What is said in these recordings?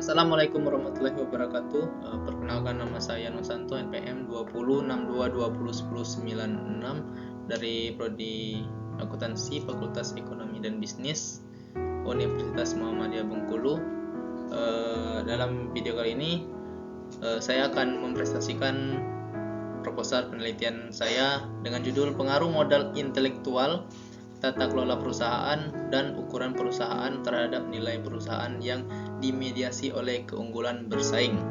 Assalamualaikum warahmatullahi wabarakatuh. Perkenalkan, nama saya Nosanto, NPM 2062201096 dari Prodi Akuntansi Fakultas Ekonomi dan Bisnis Universitas Muhammadiyah Bengkulu. Dalam video kali ini saya akan mempresentasikan proposal penelitian saya dengan judul Pengaruh Modal Intelektual, Tata Kelola Perusahaan, dan Ukuran Perusahaan terhadap Nilai Perusahaan yang dimediasi oleh keunggulan bersaing.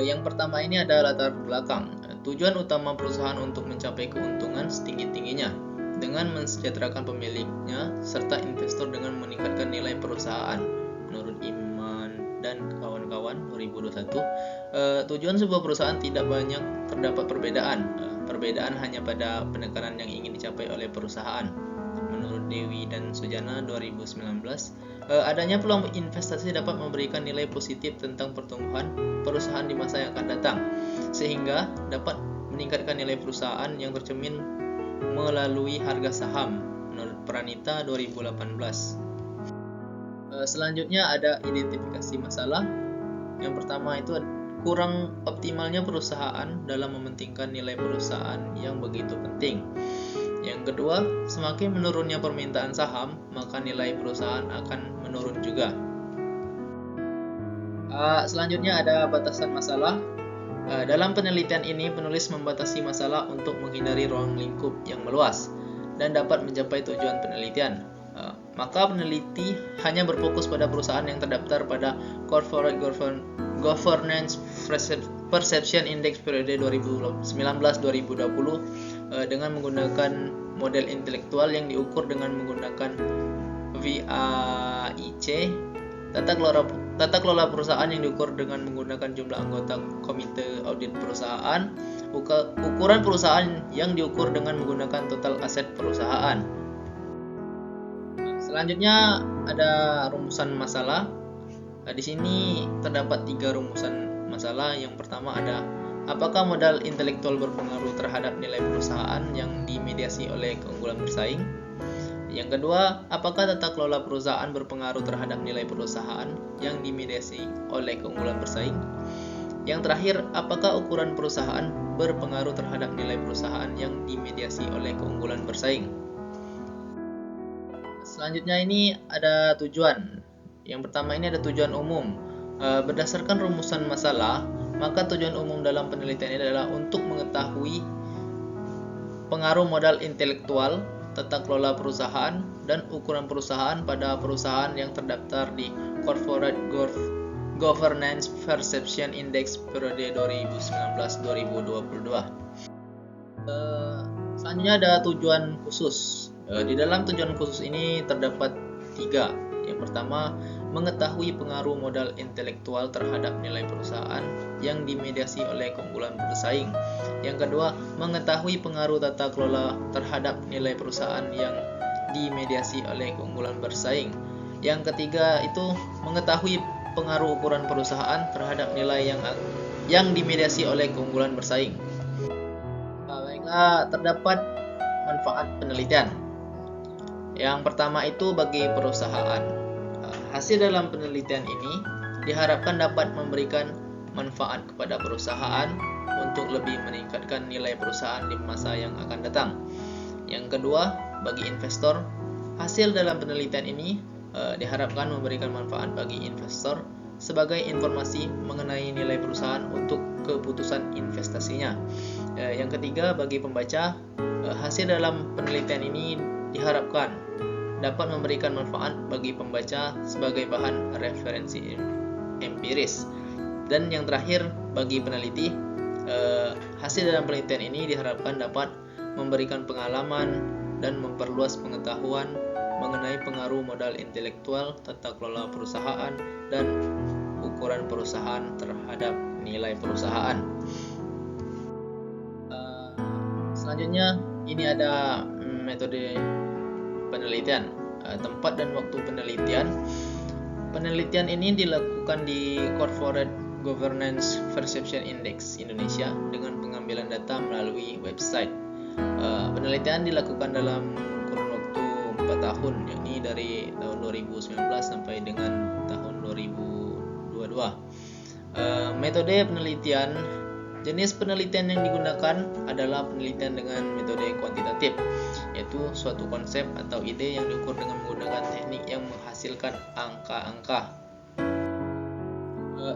Yang pertama ini ada latar belakang. Tujuan utama perusahaan untuk mencapai keuntungan setinggi-tingginya dengan mensejahterakan pemiliknya serta investor dengan meningkatkan nilai perusahaan. Menurut Iman dan kawan-kawan 2021, tujuan sebuah perusahaan tidak banyak terdapat perbedaan. Perbedaan hanya pada penekanan yang ingin dicapai oleh perusahaan. Menurut Dewi dan Sujana 2019, adanya peluang investasi dapat memberikan nilai positif tentang pertumbuhan perusahaan di masa yang akan datang, sehingga dapat meningkatkan nilai perusahaan yang tercermin melalui harga saham. Menurut Pranita 2018. Selanjutnya ada identifikasi masalah. Yang pertama itu kurang optimalnya perusahaan dalam mementingkan nilai perusahaan yang begitu penting. Yang kedua, semakin menurunnya permintaan saham, maka nilai perusahaan akan menurun juga. Selanjutnya ada batasan masalah. Dalam penelitian ini, penulis membatasi masalah untuk menghindari ruang lingkup yang meluas dan dapat mencapai tujuan penelitian. Maka peneliti hanya berfokus pada perusahaan yang terdaftar pada Corporate Governance Perception Index periode 2019-2020 dengan menggunakan model intelektual yang diukur dengan menggunakan VAIC, tata kelola perusahaan yang diukur dengan menggunakan jumlah anggota komite audit perusahaan, ukuran perusahaan yang diukur dengan menggunakan total aset perusahaan. Selanjutnya ada rumusan masalah. Di sini terdapat 3 rumusan masalah. Yang pertama ada, apakah modal intelektual berpengaruh terhadap nilai perusahaan yang dimediasi oleh keunggulan bersaing? Yang kedua, apakah tata kelola perusahaan berpengaruh terhadap nilai perusahaan yang dimediasi oleh keunggulan bersaing? Yang terakhir, apakah ukuran perusahaan berpengaruh terhadap nilai perusahaan yang dimediasi oleh keunggulan bersaing? Selanjutnya ini ada tujuan. Yang pertama ini ada tujuan umum. Berdasarkan rumusan masalah, maka tujuan umum dalam penelitian ini adalah untuk mengetahui pengaruh modal intelektual, tata kelola perusahaan, dan ukuran perusahaan pada perusahaan yang terdaftar di Corporate Governance Perception Index periode 2019-2022. Selanjutnya ada tujuan khusus. Di dalam tujuan khusus ini terdapat 3. Yang pertama, mengetahui pengaruh modal intelektual terhadap nilai perusahaan yang dimediasi oleh keunggulan bersaing. Yang kedua, mengetahui pengaruh tata kelola terhadap nilai perusahaan yang dimediasi oleh keunggulan bersaing. Yang ketiga itu mengetahui pengaruh ukuran perusahaan terhadap nilai yang dimediasi oleh keunggulan bersaing. Baiklah, terdapat manfaat penelitian. Yang pertama itu bagi perusahaan. Hasil dalam penelitian ini diharapkan dapat memberikan manfaat kepada perusahaan untuk lebih meningkatkan nilai perusahaan di masa yang akan datang. Yang kedua, bagi investor, hasil dalam penelitian ini diharapkan memberikan manfaat bagi investor sebagai informasi mengenai nilai perusahaan untuk keputusan investasinya. Yang ketiga, bagi pembaca, hasil dalam penelitian ini diharapkan dapat memberikan manfaat bagi pembaca sebagai bahan referensi empiris. Dan yang terakhir, bagi peneliti, hasil dalam penelitian ini diharapkan dapat memberikan pengalaman dan memperluas pengetahuan mengenai pengaruh modal intelektual, tata kelola perusahaan, dan ukuran perusahaan terhadap nilai perusahaan. Selanjutnya, ini ada metode penelitian, tempat dan waktu penelitian. Penelitian ini dilakukan di Corporate Governance Perception Index Indonesia dengan pengambilan data melalui website. Penelitian dilakukan dalam kurun waktu 4 tahun, yakni dari tahun 2019 sampai dengan 2022. Metode penelitian. Jenis penelitian yang digunakan adalah penelitian dengan metode kuantitatif, yaitu suatu konsep atau ide yang diukur dengan menggunakan teknik yang menghasilkan angka-angka.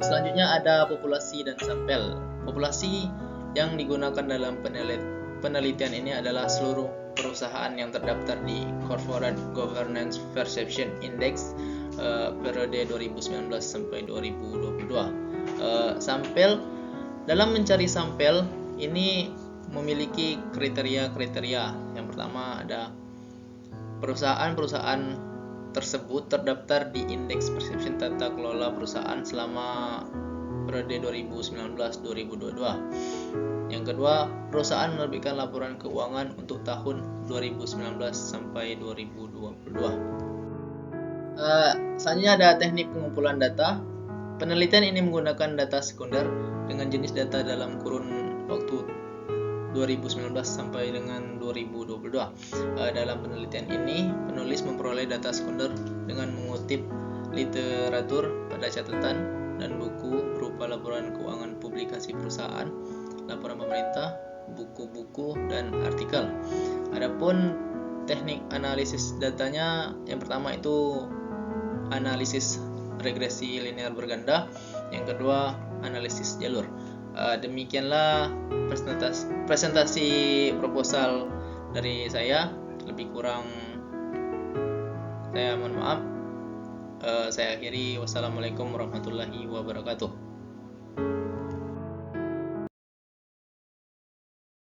Selanjutnya ada populasi dan sampel. Populasi yang digunakan dalam penelitian ini adalah seluruh perusahaan yang terdaftar di Corporate Governance Perception Index periode 2019 sampai 2022. Sampel. Dalam mencari sampel ini memiliki kriteria-kriteria. Yang pertama ada perusahaan-perusahaan tersebut terdaftar di Indeks Persepsi Tata Kelola Perusahaan selama periode 2019-2022. Yang kedua, perusahaan menerbitkan laporan keuangan untuk tahun 2019 sampai 2022. Selanjutnya ada teknik pengumpulan data. Penelitian ini menggunakan data sekunder dengan jenis data dalam kurun waktu 2019 sampai dengan 2022. Dalam penelitian ini, penulis memperoleh data sekunder dengan mengutip literatur pada catatan dan buku berupa laporan keuangan publikasi perusahaan, laporan pemerintah, buku-buku, dan artikel. Adapun teknik analisis datanya, yang pertama itu analisis regresi linear berganda, yang kedua analisis jalur. Demikianlah presentasi proposal dari saya. Lebih kurang saya mohon maaf. Saya akhiri. Wassalamualaikum warahmatullahi wabarakatuh.